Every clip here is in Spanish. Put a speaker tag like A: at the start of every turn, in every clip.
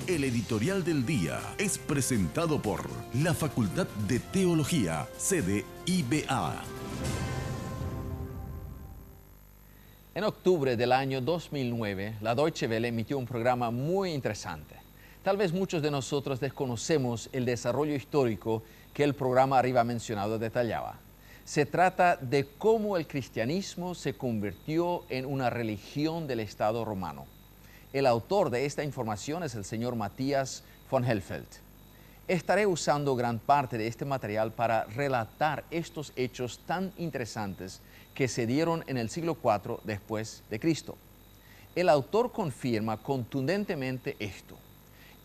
A: El editorial del día es presentado por la Facultad de Teología, sede IBA.
B: En octubre del año 2009, la Deutsche Welle emitió un programa muy interesante. Tal vez muchos de nosotros desconocemos el desarrollo histórico que el programa arriba mencionado detallaba. Se trata de cómo el cristianismo se convirtió en una religión del Estado romano. El autor de esta información es el señor Matthias von Helfeld. Estaré usando gran parte de este material para relatar estos hechos tan interesantes que se dieron en el siglo IV después de Cristo. El autor confirma contundentemente esto.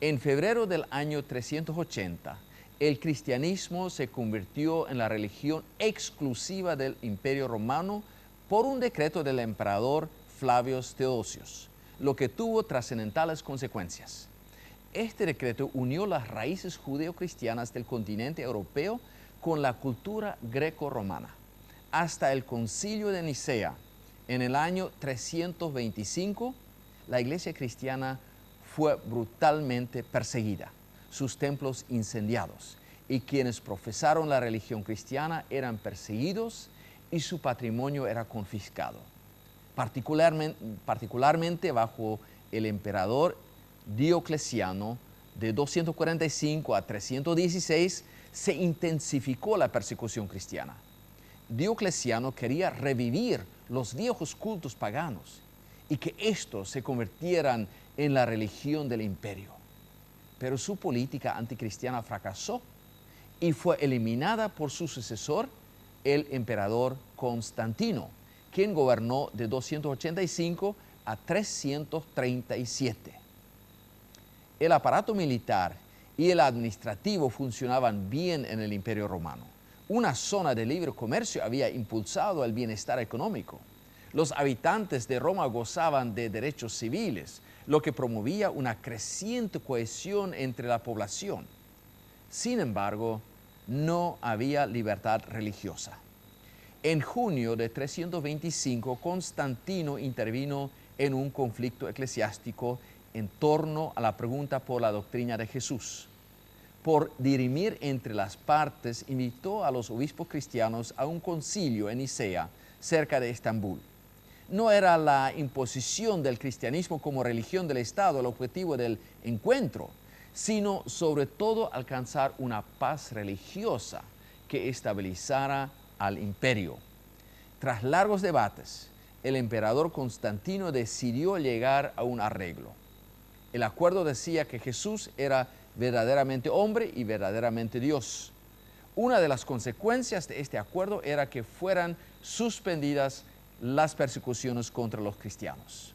B: En febrero del año 380, el cristianismo se convirtió en la religión exclusiva del Imperio Romano por un decreto del emperador Flavio Theodosius, lo que tuvo trascendentales consecuencias. Este decreto unió las raíces judeo-cristianas del continente europeo con la cultura greco-romana. Hasta el Concilio de Nicea, en el año 325, la iglesia cristiana fue brutalmente perseguida, sus templos incendiados, y quienes profesaron la religión cristiana eran perseguidos y su patrimonio era confiscado. Particularmente bajo el emperador Diocleciano, de 245 a 316, se intensificó la persecución cristiana. Diocleciano quería revivir los viejos cultos paganos y que estos se convirtieran en la religión del imperio. Pero su política anticristiana fracasó y fue eliminada por su sucesor, el emperador Constantino, quien gobernó de 285 a 337. El aparato militar y el administrativo funcionaban bien en el Imperio Romano. Una zona de libre comercio había impulsado el bienestar económico. Los habitantes de Roma gozaban de derechos civiles, lo que promovía una creciente cohesión entre la población. Sin embargo, no había libertad religiosa. En junio de 325, Constantino intervino en un conflicto eclesiástico en torno a la pregunta por la doctrina de Jesús. Por dirimir entre las partes, invitó a los obispos cristianos a un concilio en Nicea, cerca de Estambul. No era la imposición del cristianismo como religión del Estado el objetivo del encuentro, sino sobre todo alcanzar una paz religiosa que estabilizara al imperio. Tras largos debates, el emperador Constantino decidió llegar a un arreglo. El acuerdo decía que Jesús era verdaderamente hombre y verdaderamente Dios. Una de las consecuencias de este acuerdo era que fueran suspendidas las persecuciones contra los cristianos.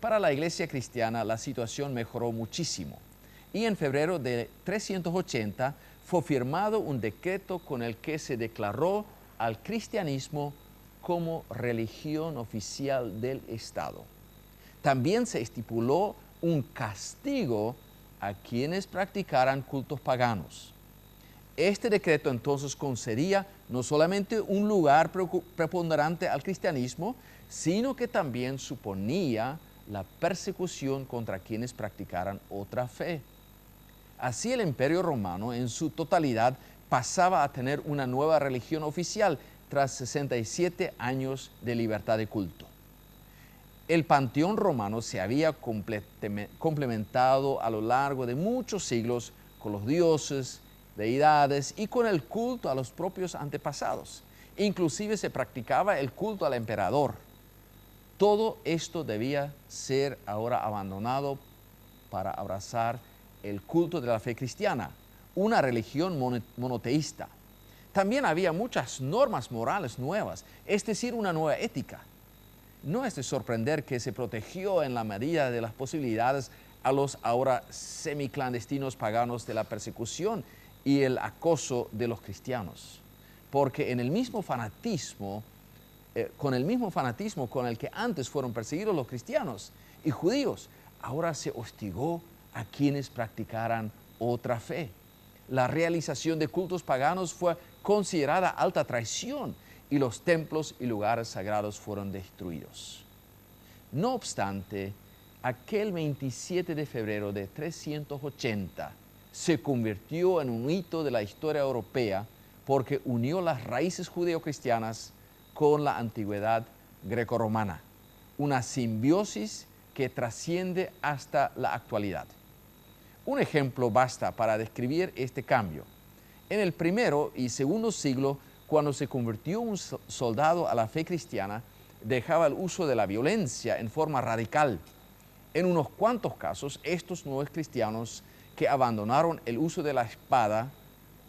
B: Para la iglesia cristiana la situación mejoró muchísimo y en febrero de 380 fue firmado un decreto con el que se declaró al cristianismo como religión oficial del Estado. También se estipuló un castigo a quienes practicaran cultos paganos. Este decreto entonces concedía no solamente un lugar preponderante al cristianismo, sino que también suponía la persecución contra quienes practicaran otra fe. Así el Imperio Romano en su totalidad pasaba a tener una nueva religión oficial tras 67 años de libertad de culto. El panteón romano se había complementado a lo largo de muchos siglos con los dioses, deidades y con el culto a los propios antepasados. Inclusive se practicaba el culto al emperador. Todo esto debía ser ahora abandonado para abrazar el culto de la fe cristiana, una religión monoteísta. También había muchas normas morales nuevas, es decir, una nueva ética. No es de sorprender que se protegió en la medida de las posibilidades a los ahora semiclandestinos paganos de la persecución y el acoso de los cristianos, porque con el mismo fanatismo con el que antes fueron perseguidos los cristianos y judíos, ahora se hostigó a quienes practicaran otra fe. La realización de cultos paganos fue considerada alta traición y los templos y lugares sagrados fueron destruidos. No obstante, aquel 27 de febrero de 380 se convirtió en un hito de la historia europea porque unió las raíces judeocristianas con la antigüedad grecorromana, una simbiosis que trasciende hasta la actualidad. Un ejemplo basta para describir este cambio. En el primero y segundo siglo, cuando se convirtió un soldado a la fe cristiana, dejaba el uso de la violencia en forma radical. En unos cuantos casos, estos nuevos cristianos que abandonaron el uso de la espada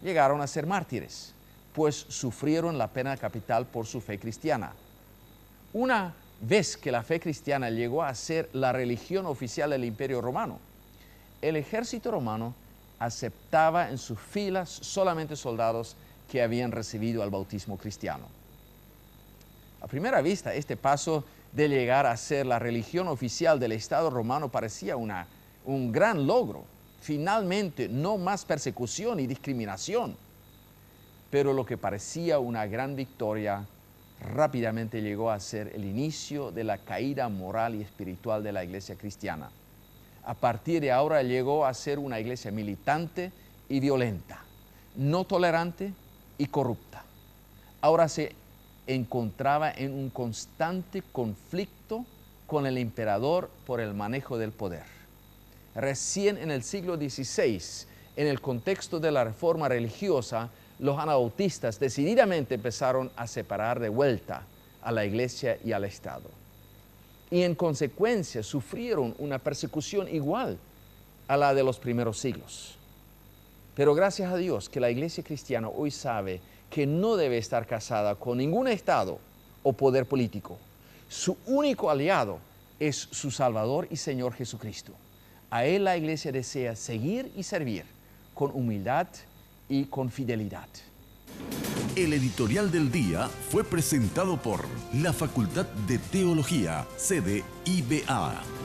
B: llegaron a ser mártires, pues sufrieron la pena capital por su fe cristiana. Una vez que la fe cristiana llegó a ser la religión oficial del Imperio Romano, el ejército romano aceptaba en sus filas solamente soldados que habían recibido el bautismo cristiano. A primera vista, este paso de llegar a ser la religión oficial del Estado romano parecía un gran logro. Finalmente, no más persecución y discriminación. Pero lo que parecía una gran victoria rápidamente llegó a ser el inicio de la caída moral y espiritual de la iglesia cristiana. A partir de ahora llegó a ser una iglesia militante y violenta, no tolerante y corrupta. Ahora se encontraba en un constante conflicto con el emperador por el manejo del poder. Recién en el siglo XVI, en el contexto de la reforma religiosa, los anabautistas decididamente empezaron a separar de vuelta a la iglesia y al Estado. Y en consecuencia sufrieron una persecución igual a la de los primeros siglos. Pero gracias a Dios que la iglesia cristiana hoy sabe que no debe estar casada con ningún Estado o poder político. Su único aliado es su Salvador y Señor Jesucristo. A Él la iglesia desea seguir y servir con humildad y con fidelidad.
A: El editorial del día fue presentado por la Facultad de Teología, sede IBA.